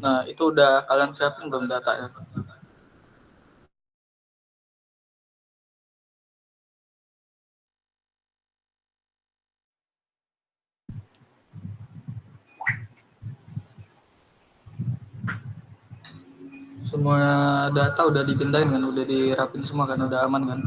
Nah, itu udah kalian siapin belum datanya? Semua data udah dipindahin kan, udah dirapin semua kan, udah aman kan?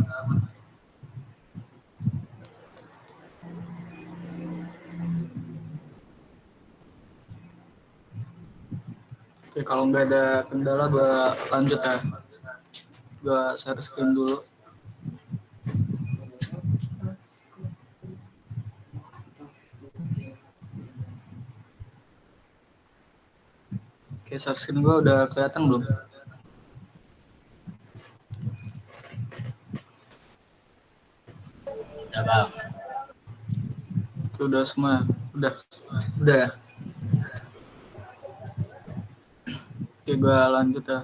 Oke, kalau nggak ada kendala gue lanjut ya. Gue share screen dulu. Oke, share screen gue udah kelihatan belum? Ya bang. Oke, udah semua, udah. Oke, gue lanjut ya.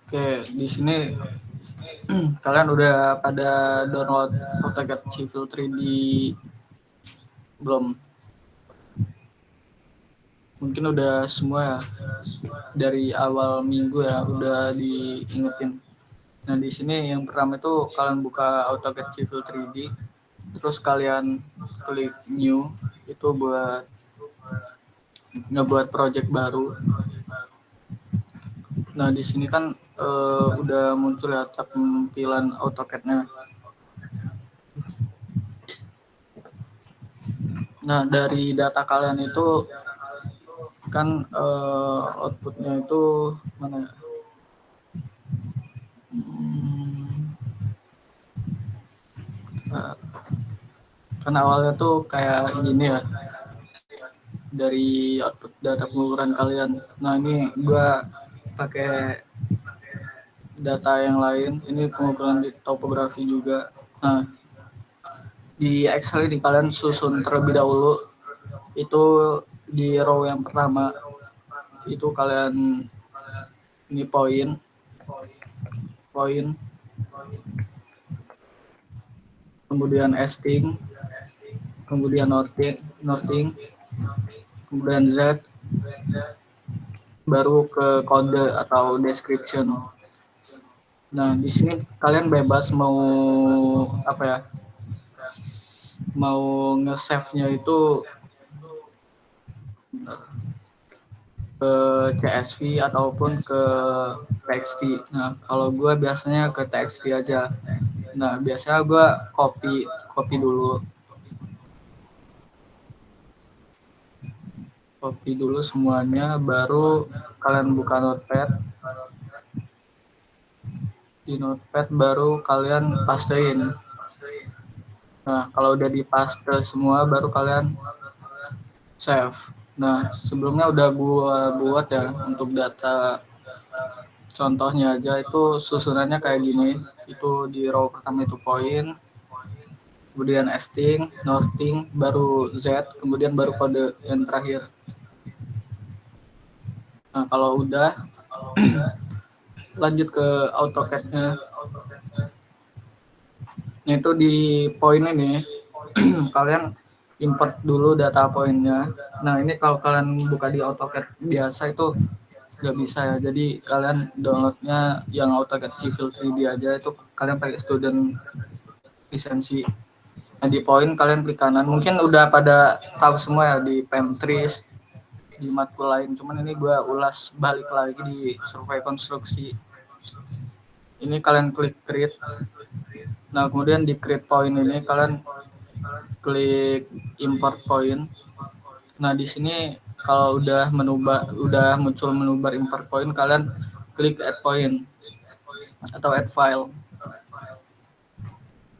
Oke, di sini kalian udah pada download AutoCAD Civil 3D belum? Mungkin udah semua ya, dari awal minggu ya udah diingetin. Nah, di sini yang pertama itu kalian buka AutoCAD Civil 3D, terus kalian klik new itu buat ngebuat project baru. Nah, di sini kan udah muncul ya tampilan AutoCAD-nya. Nah, dari data kalian itu kan outputnya itu mana ya? Nah, kan awalnya tuh kayak gini ya, dari output data pengukuran kalian. Nah, ini gua pakai data yang lain, ini pengukuran di topografi juga. Nah, di Excel ini kalian susun terlebih dahulu, itu di row yang pertama itu kalian ini poin, kemudian esting, kemudian northing, kemudian Z, baru ke kode atau description. Nah, di sini kalian bebas mau apa ya? Mau nge-save-nya itu ke CSV ataupun ke TXT. Nah, kalau gue biasanya ke TXT aja. Nah, biasanya gue copy dulu semuanya, baru kalian buka Notepad. Di Notepad baru kalian pastein. Nah, kalau udah dipaste semua baru kalian save. Nah, sebelumnya udah gua buat ya untuk data contohnya aja, itu susunannya kayak gini. Itu di row pertama itu poin, kemudian esting, northing, baru Z, kemudian baru kode yang terakhir. Nah, kalau udah lanjut ke AutoCAD-nya. Nah, itu di poin ini kalian import dulu data poinnya. Nah, ini kalau kalian buka di AutoCAD biasa itu nggak bisa ya. Jadi kalian downloadnya yang AutoCAD Civil 3D aja, itu kalian pakai student lisensi. Nah, di poin kalian klik kanan. Mungkin udah pada tahu semua ya di Pemtris, di matkul lain. Cuman ini gue ulas balik lagi di survei konstruksi. Ini kalian klik create. Nah, kemudian di create point ini kalian klik import point. Nah, di sini kalau udah muncul menu bar import point, kalian klik add point atau add file.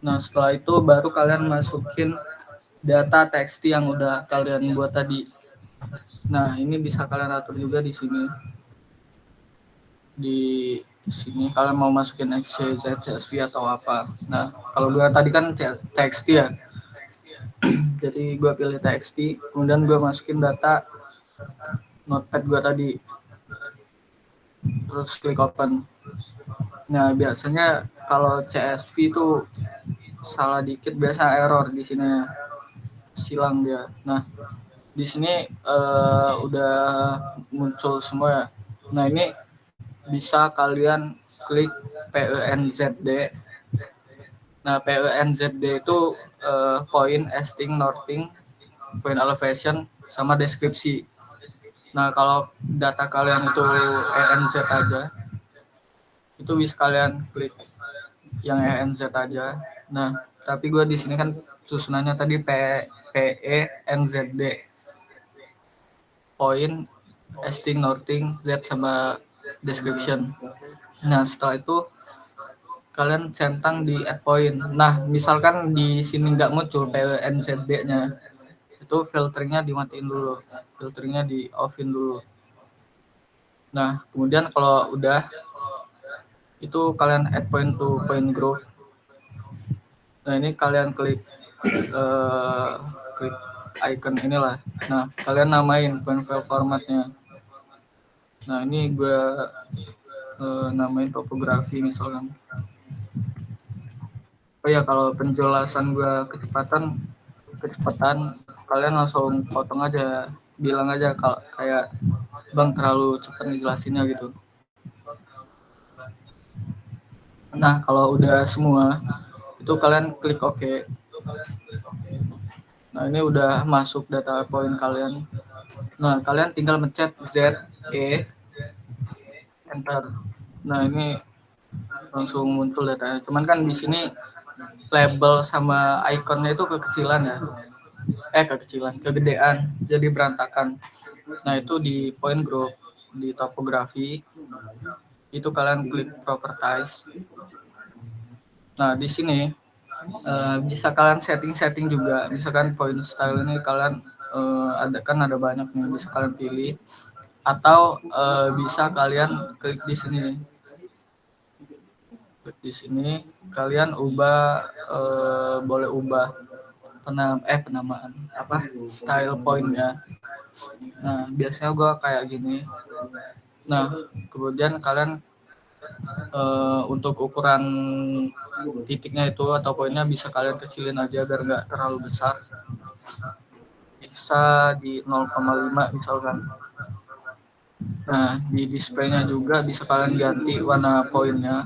Nah, setelah itu baru kalian masukin data txt yang udah kalian buat tadi. Nah, ini bisa kalian atur juga di sini. Di sini kalian mau masukin XYZ, CSV atau apa. Nah, kalau gue tadi kan txt ya. Jadi gue pilih txt, kemudian gue masukin data notepad gue tadi. Terus klik open. Nah, biasanya kalau CSV itu salah dikit biasa error di sini. silang dia. Nah, di sini udah muncul semua ya. Nah, ini bisa kalian klik PENZD. Nah, PENZD itu point, esting, northing, point elevation, sama deskripsi. Nah, kalau data kalian itu ENZ aja, itu bisa kalian klik yang ENZ aja. Nah, tapi gue di sini kan susunannya tadi PENZD, point, esting, northing, Z sama description. Nah, setelah itu kalian centang di add point. Nah, misalkan di sini nggak muncul PENZD-nya, itu filteringnya dimatiin dulu, filteringnya di offin dulu. Nah, kemudian kalau udah itu kalian add point to point group. Nah, ini kalian klik klik icon inilah. Nah, kalian namain point file formatnya. Nah, ini gue namain topografi misalkan. Oh ya, kalau penjelasan gue kecepatan kalian langsung potong aja, bilang aja kalau kayak bang terlalu cepat ngejelasinnya gitu. Nah, kalau udah semua itu kalian klik OK. Nah, ini udah masuk data point kalian. Nah, kalian tinggal mencet Z, E, enter. Nah, ini langsung muncul datanya. Cuman kan di sini label sama ikonnya itu kekecilan ya. Kegedean, jadi berantakan. Nah, itu di point group, di topografi, itu kalian klik properties. Nah, di sini bisa kalian setting juga. Misalkan point style ini kalian ada banyak nih, bisa kalian pilih. Atau bisa kalian klik di sini. Klik di sini, kalian boleh ubah penamaan style pointnya. Nah, biasanya gue kayak gini. Nah, kemudian kalian untuk ukuran titiknya itu atau poinnya bisa kalian kecilin aja biar nggak terlalu besar. Bisa di 0,5 misalkan. Nah, di displaynya juga bisa kalian ganti warna poinnya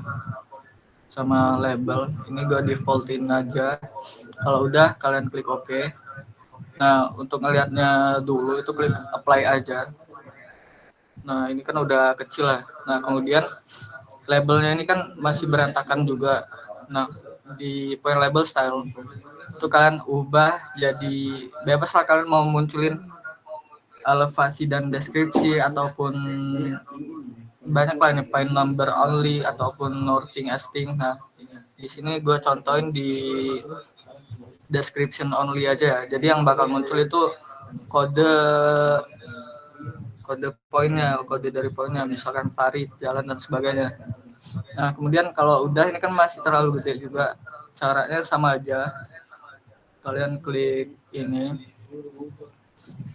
sama label. Ini gue defaultin aja. Kalau udah kalian klik OK. Nah, untuk ngelihatnya dulu itu klik apply aja. Nah, ini kan udah kecil lah. Nah, kemudian labelnya ini kan masih berantakan juga. Nah, di point label style itu kalian ubah jadi bebas lah, kalian mau munculin elevasi dan deskripsi ataupun banyak lah ini point number only ataupun northing, esting. Nah, di sini gue contohin di description only aja. Jadi yang bakal muncul itu kode poinnya, kode dari poinnya, misalkan parit, jalan dan sebagainya. Nah, kemudian kalau udah ini kan masih terlalu gede juga. Caranya sama aja. Kalian klik ini.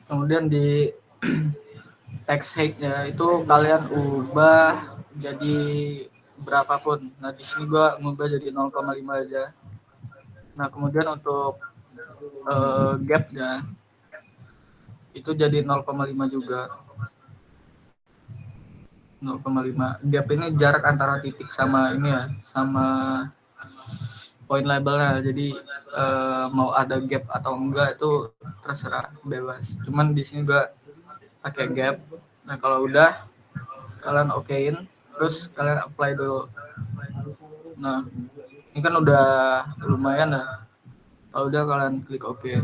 Kemudian di text height-nya itu kalian ubah jadi berapapun. Nah, di sini gua ngubah jadi 0,5 aja. Nah, kemudian untuk gap-nya itu jadi 0,5 juga. 0,5. Gap ini jarak antara titik sama ini ya, sama point labelnya. Jadi mau ada gap atau enggak itu terserah, bebas. Cuman di sini gua pakai gap. Nah, kalau udah kalian okein, terus kalian apply dulu. Nah, ini kan udah lumayan ya. Kalau udah kalian klik OK.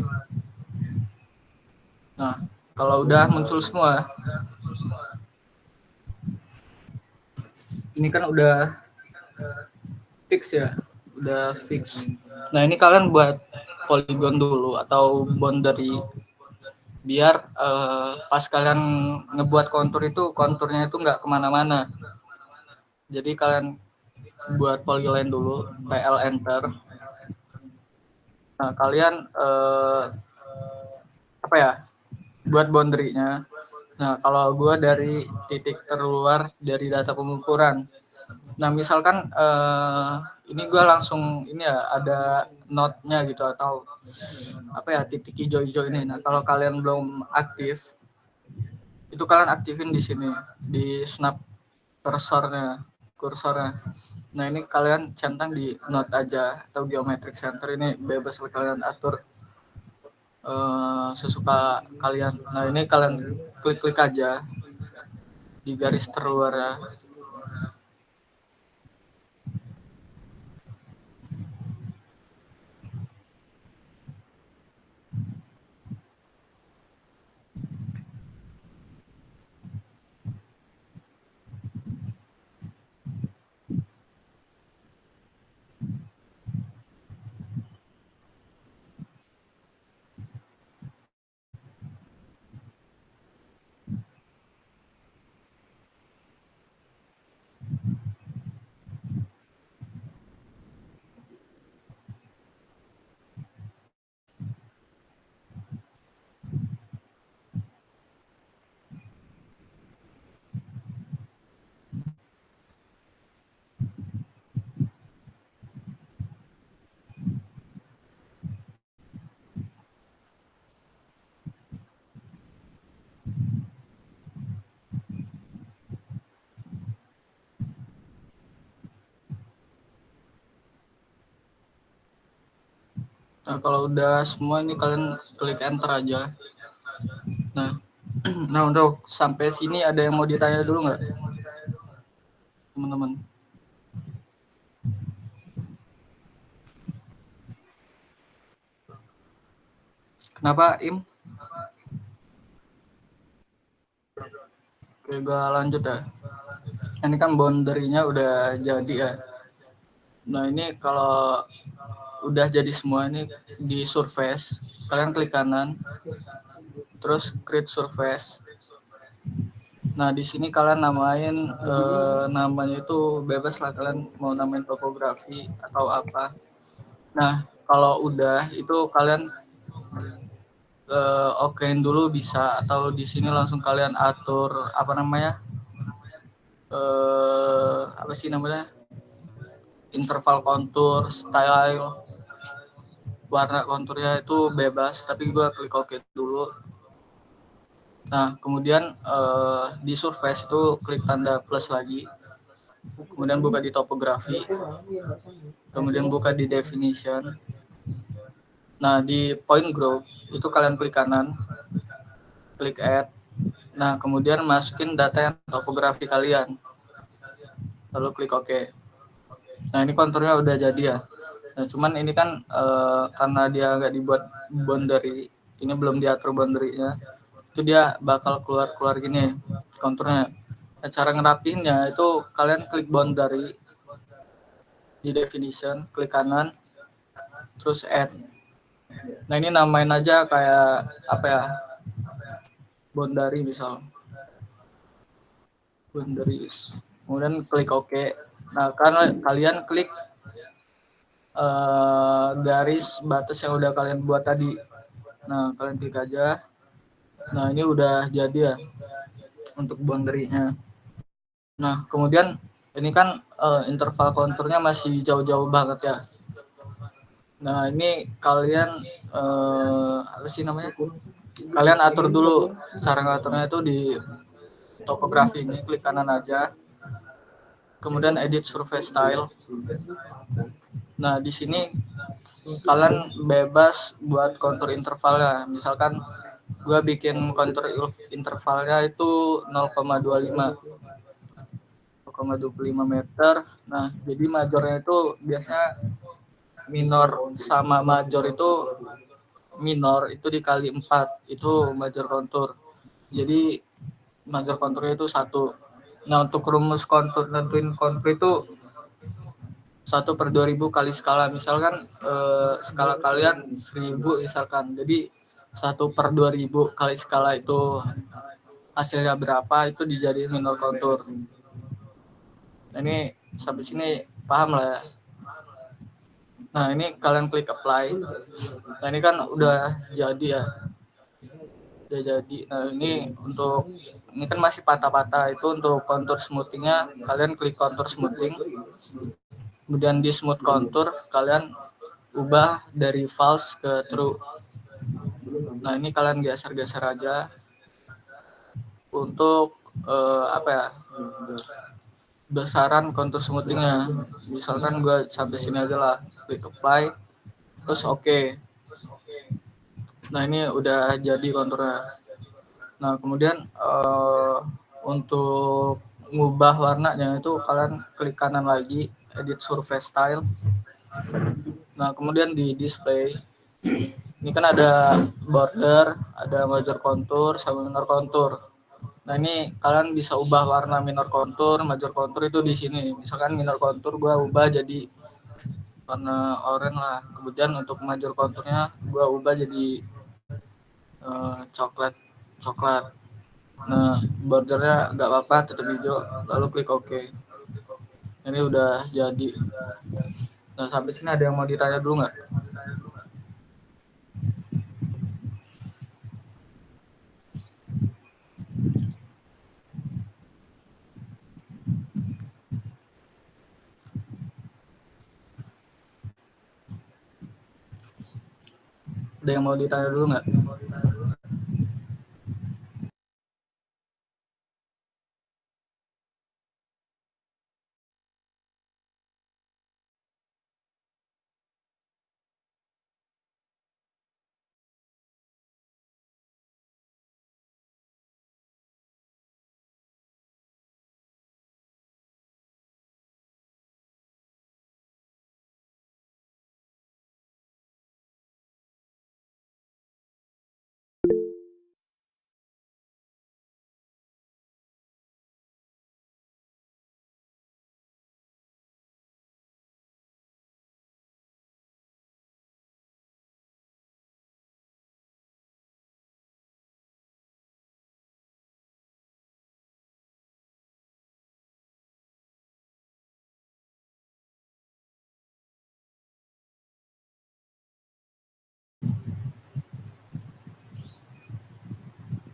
Nah, kalau udah muncul semua, ini kan udah fix ya, udah fix. Nah, ini kalian buat polygon dulu atau boundary biar pas kalian ngebuat kontur itu konturnya itu nggak kemana-mana. Jadi kalian buat polyline dulu, PL enter. Nah, kalian buat boundary-nya. Nah, kalau gue dari titik terluar dari data pengukuran. Nah, misalkan ini gue langsung ini ya, ada note-nya gitu atau apa ya, titik hijau-hijau ini. Nah, kalau kalian belum aktif, itu kalian aktifin di sini di snap kursornya. Nah, ini kalian centang di note aja atau geometric center, ini bebas kalian atur sesuka kalian. Nah, ini kalian klik-klik aja di garis terluar ya. Nah, kalau udah semua ini kalian klik enter aja. Nah, nah untuk sampai sini ada yang mau ditanya dulu nggak, teman-teman? Kenapa, Im? Oke, gue lanjut ya. Ini kan boundary-nya udah jadi ya. Nah, ini kalau udah jadi semua ini di surface, kalian klik kanan, terus create surface. Nah, di sini kalian namain namanya itu bebas lah, kalian mau namain topografi atau apa. Nah, kalau udah itu kalian okein dulu bisa, atau di sini langsung kalian atur apa namanya? Apa sih namanya? Interval kontur, style, warna konturnya itu bebas, tapi gue klik OK dulu. Nah, kemudian di surface itu klik tanda plus lagi, kemudian buka di topografi, kemudian buka di definition. Nah, di point group itu kalian klik kanan, klik add. Nah, kemudian masukin data yang topografi kalian, lalu klik OK. Nah, ini konturnya udah jadi ya. Nah, cuman ini kan karena dia nggak dibuat boundary, ini belum diatur boundary-nya, itu dia bakal keluar gini konturnya. Nah, cara ngerapiinnya itu kalian klik boundary di definition, klik kanan, terus add. Nah, ini namain aja kayak apa ya, boundary misal, boundaries. Kemudian klik OK. Nah, karena kalian klik garis batas yang udah kalian buat tadi. Nah, kalian klik aja. Nah, ini udah jadi ya untuk boundary-nya. Nah, kemudian ini kan interval konturnya masih jauh-jauh banget ya. Nah, ini kalian apa sih namanya? Kalian atur dulu. Cara ngaturnya itu di topografi ini, klik kanan aja. Kemudian edit surface style. Nah, di sini kalian bebas buat kontur intervalnya. Misalkan gue bikin kontur intervalnya itu 0,25 meter. Nah, jadi majornya itu biasanya minor sama major itu, minor itu dikali 4 itu major kontur. Jadi major konturnya itu 1. Nah, untuk rumus kontur, nentuin kontur itu 1/2000 kali skala. Misalkan skala kalian 1000 misalkan. Jadi 1/2000 kali skala itu hasilnya berapa, itu dijadiin minor kontur. Nah, ini sampai sini paham lah ya. Nah, ini kalian klik apply. Nah, ini kan udah jadi ya. Udah jadi. Nah, ini untuk ini kan masih patah-patah, itu untuk kontur smoothingnya kalian klik kontur smoothing. Kemudian di smooth kontur kalian ubah dari false ke true. Nah ini kalian geser-geser aja untuk apa ya, besaran kontur smoothingnya. Misalkan gue sampai sini aja lah, klik apply, terus oke. Nah ini udah jadi konturnya. Nah kemudian untuk ngubah warnanya itu kalian klik kanan lagi, edit surface style. Nah kemudian di display ini kan ada border, ada major contour, sama minor contour. Nah ini kalian bisa ubah warna minor contour, major contour itu di sini. Misalkan minor contour gue ubah jadi warna oranye lah. Kemudian untuk major contournya gue ubah jadi coklat. Nah bordernya nggak apa-apa, tetap hijau. Lalu klik OK. Ini udah jadi. Nah sampai sini ada yang mau ditanya dulu nggak? Ada yang mau ditanya dulu nggak?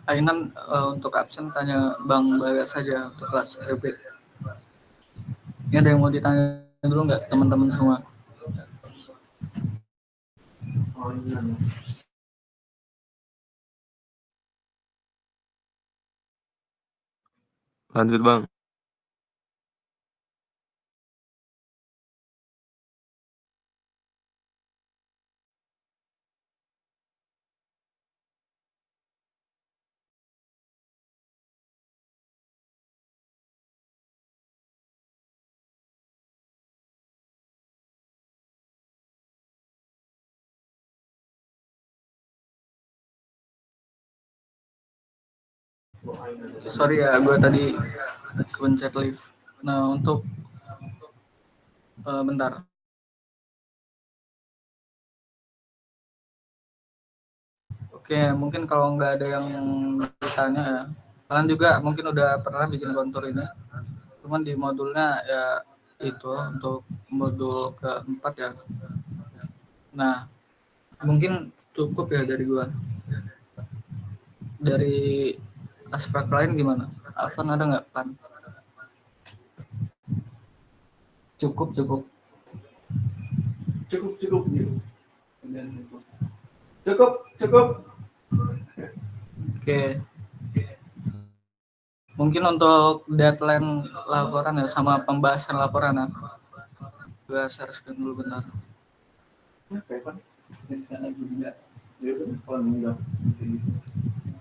Ainan untuk absen tanya Bang Bagas saja untuk kelas RB. Ini ada yang mau ditanya dulu nggak teman-teman semua? Lanjut Bang. Sorry ya, gue tadi kepencet live. Nah untuk bentar. Oke, mungkin kalau nggak ada yang bertanya ya, kalian juga mungkin udah pernah bikin kontur ini. Cuman di modulnya ya itu untuk modul keempat ya. Nah, mungkin cukup ya dari gua. Dari aspek lain gimana? Alvan ada nggak Pan? Cukup. Cukup. Oke. Mungkin untuk deadline laporan ya sama pembahasan laporan ya. Gue share screen dulu bentar.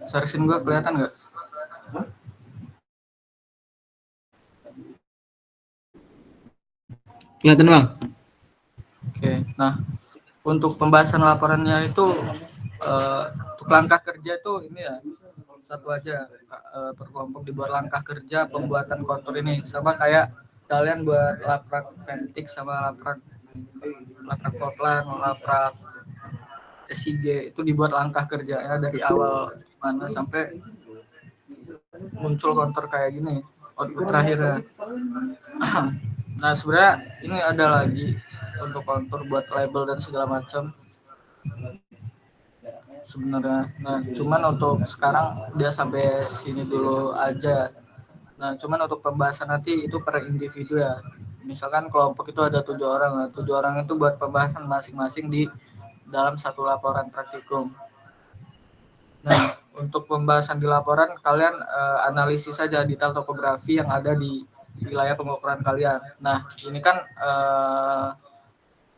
Share screen gue kelihatan nggak? Kelihatan Bang? Oke, nah untuk pembahasan laporannya itu untuk langkah kerja itu ini ya satu aja per kelompok dibuat langkah kerja pembuatan kontur ini sama kayak kalian buat laprak pentik sama laprak Fortran, laprak SIG itu dibuat langkah kerja ya dari awal gimana sampai muncul kontur kayak gini output terakhirnya. Nah sebenarnya ini ada lagi untuk kontur buat label dan segala macam sebenarnya. Nah cuman untuk sekarang dia sampai sini dulu aja. Nah cuman untuk pembahasan nanti itu per individu ya. misalkan kelompok itu ada 7 orang, nah 7 orang itu buat pembahasan masing-masing di dalam satu laporan praktikum. Nah, untuk pembahasan di laporan kalian analisis saja detail topografi yang ada di wilayah pengukuran kalian. Nah, ini kan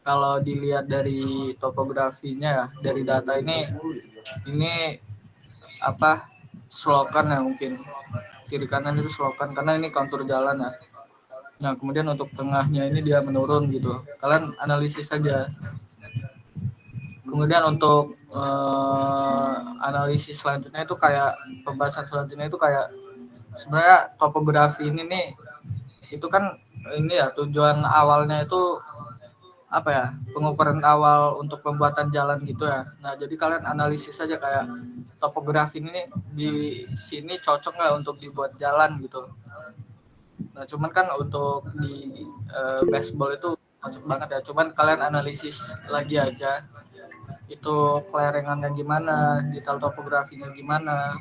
kalau dilihat dari topografinya ya, dari data ini apa selokan ya mungkin kiri kanan itu selokan karena ini kontur jalan ya. Nah, kemudian untuk tengahnya ini dia menurun gitu. Kalian analisis saja. Kemudian untuk analisis selanjutnya itu kayak pembahasan selanjutnya itu kayak sebenarnya topografi ini nih itu kan ini ya tujuan awalnya itu apa ya pengukuran awal untuk pembuatan jalan gitu ya. Nah jadi kalian analisis saja kayak topografi ini di sini cocok nggak untuk dibuat jalan gitu. Nah cuman kan untuk di baseball itu cocok banget ya. Cuman kalian analisis lagi aja itu kelerengannya gimana, detail topografinya gimana.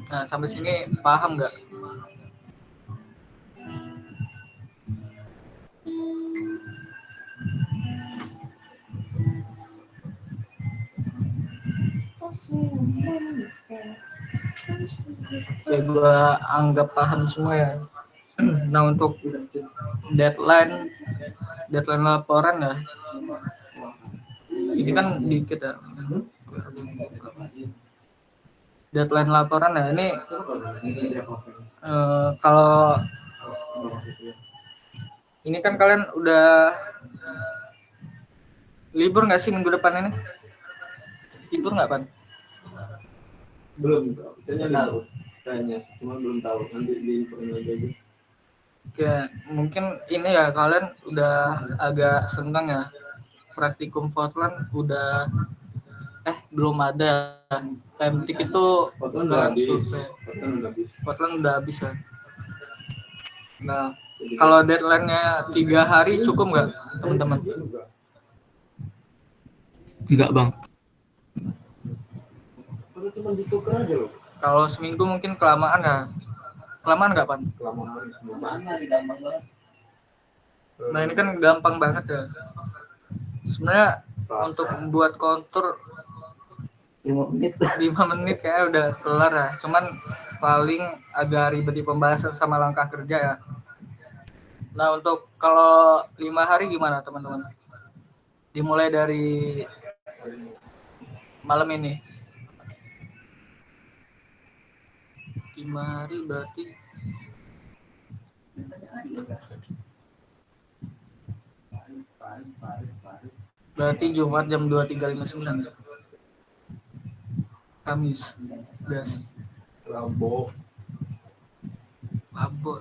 Nah sampai sini paham nggak? Oke, gue anggap paham semua ya. Nah untuk deadline laporan ya, ini kan dikit ya. Deadline laporan ya ini kalau ini kan kalian udah libur nggak sih minggu depan ini? Libur nggak, Pan? Belum tahu. Tanya, cuma belum tahu. Nanti di aja. Oke, mungkin ini ya kalian udah agak senang ya. Praktikum Fortran udah belum ada. Pemtik itu kalian survei. Fortran udah habis ya. Nah, kalau deadline-nya 3 hari cukup nggak, teman-teman? Enggak, Bang. Cuma ditukar aja loh. Kalau seminggu mungkin kelamaan ya. Kelamaan nggak, Pan? Kelamaan. Nah, ini kan gampang banget ya. Sebenarnya untuk membuat kontur 5 menit kayaknya udah kelar ya. Cuman paling agak ribet di pembahasan sama langkah kerja ya. Nah, untuk kalau 5 hari gimana, teman-teman? Dimulai dari malam ini. 5 hari berarti Jumat jam 23.59 ya? Kamis. Gas. Rabu.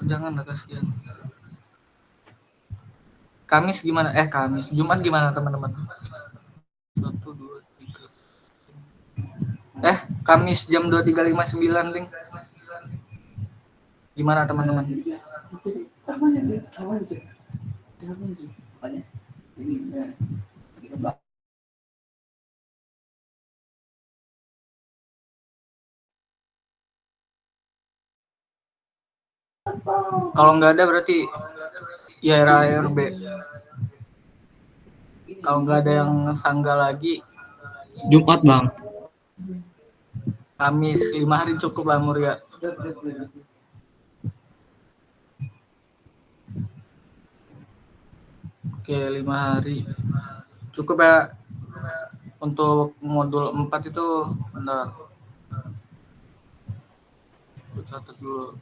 Jangan lah kasihan. Kamis gimana? Kamis. Jumat gimana, teman-teman? 1, 2, 3. Kamis jam 23.59 link. Gimana, teman-teman? Kalau nggak ada berarti ya RARB. Kalau nggak ada yang sanggah lagi, Jumat, Bang. Kamis 5 hari cukup lah, Muria. Oke, 5 hari cukup ya. Untuk modul 4 itu bentar. Aku catat dulu.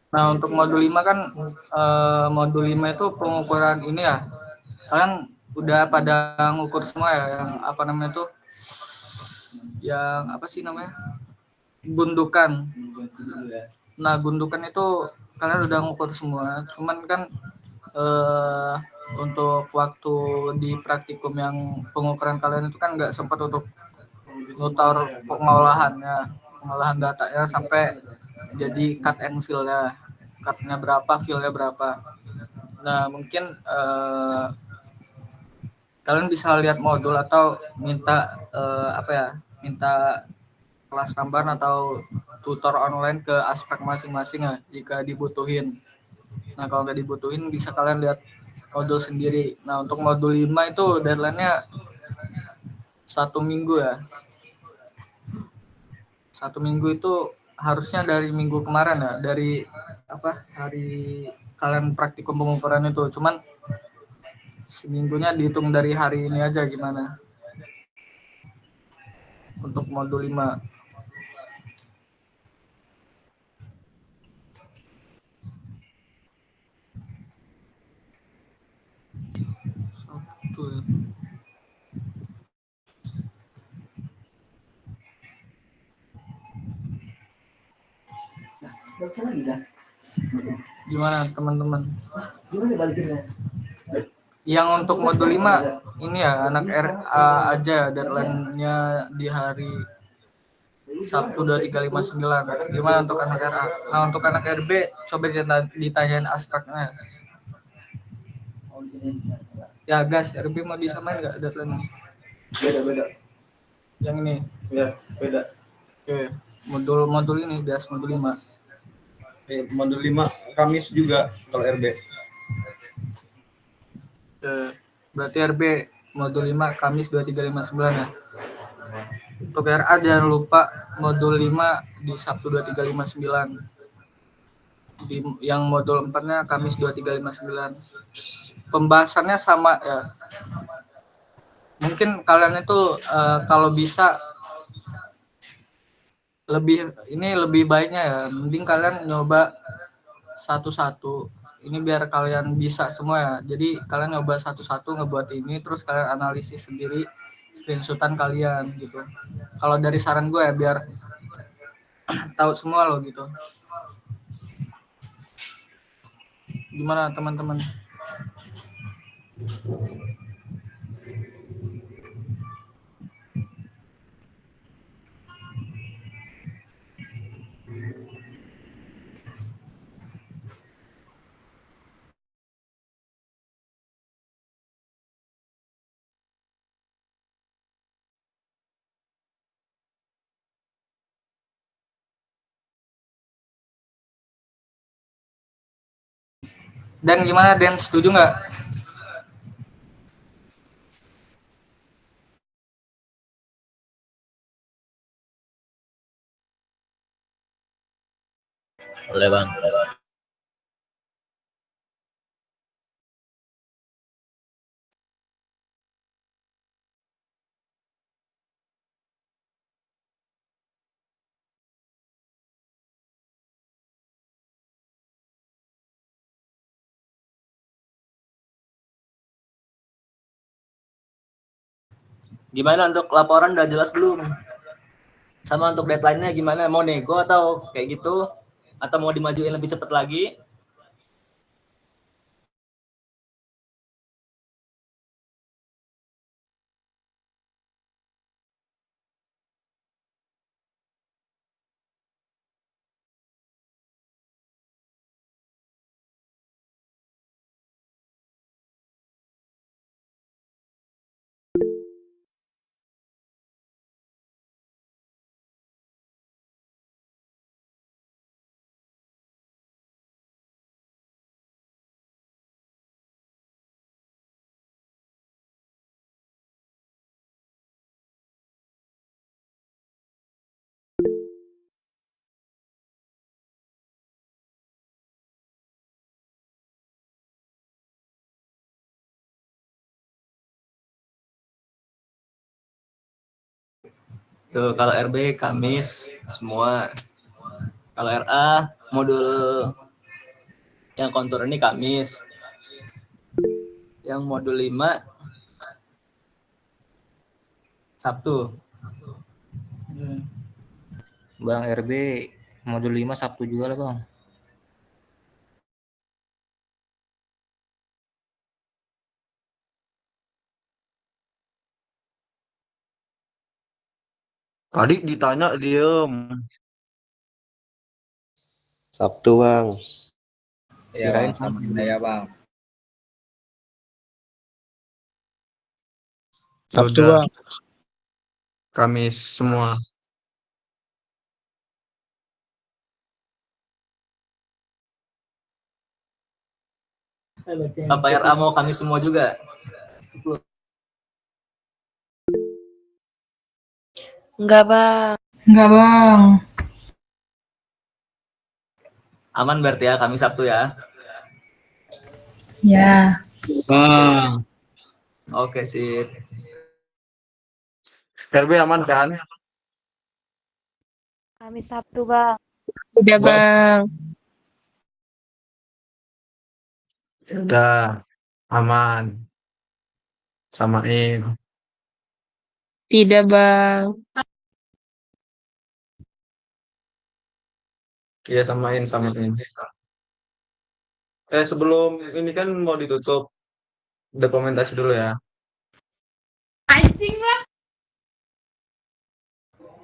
Nah, untuk modul 5 kan modul 5 itu pengukuran ini ya. Kalian udah pada ngukur semua ya yang apa namanya tuh? Yang apa sih namanya? Gundukan. Nah, gundukan itu kalian udah ngukur semua. Cuman kan untuk waktu di praktikum yang pengukuran kalian itu kan nggak sempat untuk ngutar pengolahan datanya sampai jadi cut and fill ya, cutnya berapa, fillnya berapa. Nah mungkin kalian bisa lihat modul atau minta minta kelas tambahan atau tutor online ke aspek masing-masing ya jika dibutuhin. Nah kalau nggak dibutuhin bisa kalian lihat modul sendiri. Nah untuk modul 5 itu deadline-nya 1 minggu ya. 1 minggu itu harusnya dari minggu kemarin ya, dari hari kalian praktikum pengukuran itu. Cuman seminggunya dihitung dari hari ini aja gimana untuk modul 5. Satu ya. Baca lagi dah. Gimana teman-teman? Gimana balikinnya? Yang untuk modul 5 ini ya anak RA aja deadline-nya di hari Sabtu 2359. Gimana untuk anak RA? Nah untuk anak RB coba ditanyain aspeknya. Oh, di sini bisa. Ya gas, RB mau disamain nggak deadline? Beda. Yang ini. Ya, beda. Oke, modul ini gas modul 5. Modul 5 Kamis juga kalau RB. Berarti RB modul 5 Kamis 2359 ya. Untuk RA jangan lupa modul 5 di Sabtu 2359. Yang modul 4-nya Kamis 2359. Pembahasannya sama ya. Mungkin kalian itu kalau bisa lebih baiknya ya mending kalian nyoba satu-satu. Ini biar kalian bisa semua ya. Jadi kalian nyoba satu-satu ngebuat ini terus kalian analisis sendiri screenshotan kalian gitu. Kalau dari saran gue ya biar tahu semua loh gitu. Gimana teman-teman? Dan gimana Dan, setuju nggak? Boleh bang. Gimana untuk laporan udah jelas belum? Sama untuk deadline-nya gimana? Mau nego atau kayak gitu? Atau mau dimajuin lebih cepat lagi? Tuh kalau RB Kamis semua. Kalau RA modul yang kontur ini Kamis. Yang modul 5 Sabtu. Bang RB modul 5 Sabtu juga lah bang. Tadi ditanya diem. Sabtu bang. Kirain sama ya bang. Sabtu Udah, bang. Kamis semua. Apa RA mau kami semua juga? Enggak, Bang. Enggak, Bang. Aman berarti ya kami Sabtu ya. Ya. Bang. Oke sip. RB aman kan? Kami Sabtu, Bang. Udah, Buat Bang. udah aman. Samain. Tidak, Bang. Iya samain. Sebelum ini kan mau ditutup, dokumentasi dulu ya. Anjing lah.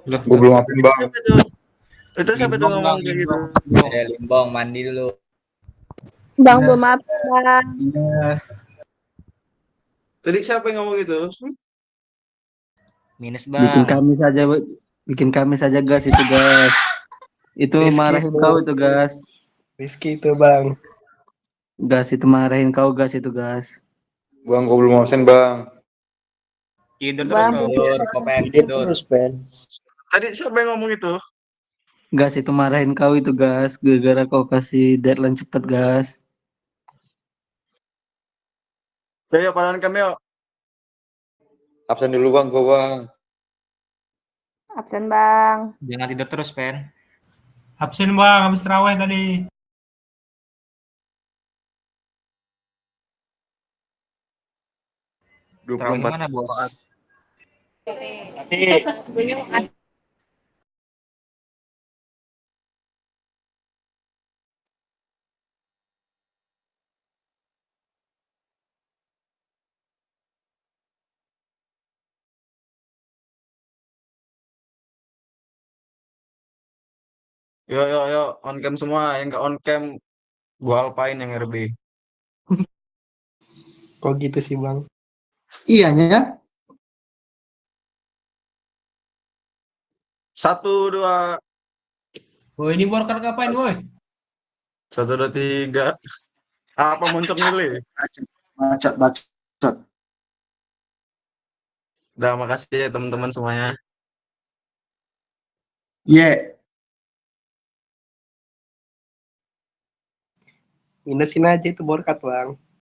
Loh, Gue belum maafin bang. Siapa tuh? Itu siapa tuh Limbong, ngomong Bang, kayak gitu? limbong. Ya Limbong mandi dulu. Bang, Yes. belum maaf, Bang. Yes. Tadi siapa yang ngomong gitu? Minus, Bikin Bang. kami saja gas itu gas. Itu Rizky marahin tuh. kau itu gas. Rizky itu bang. Gas itu marahin kau gas itu gas. Bang, gue belum absen, Bang. Tidur terus Bang, kau. Tidur, Kopen, tidur. Tadi siapa yang ngomong itu? Gas itu marahin kau itu gas. Gara-gara kau kasih deadline cepet gas. Ayo padanan kami yuk. Absen dulu, Bang, gue, Bang. absen, Bang. Jangan tidur terus, Pen. Absen, Bang. Habis terawih tadi. Terawih 24 mana, Bos? Yuk, on cam semua. Yang nggak on cam, gua alpain yang RB. Kok gitu sih bang? Iyanya. 1, 2, Woi, ini worker ngapain, woi? 1, 2, 3. Apa muncul milih? Bacot. Udah, makasih ya teman-teman semuanya. Yeah. Minusin aja itu borkat bang.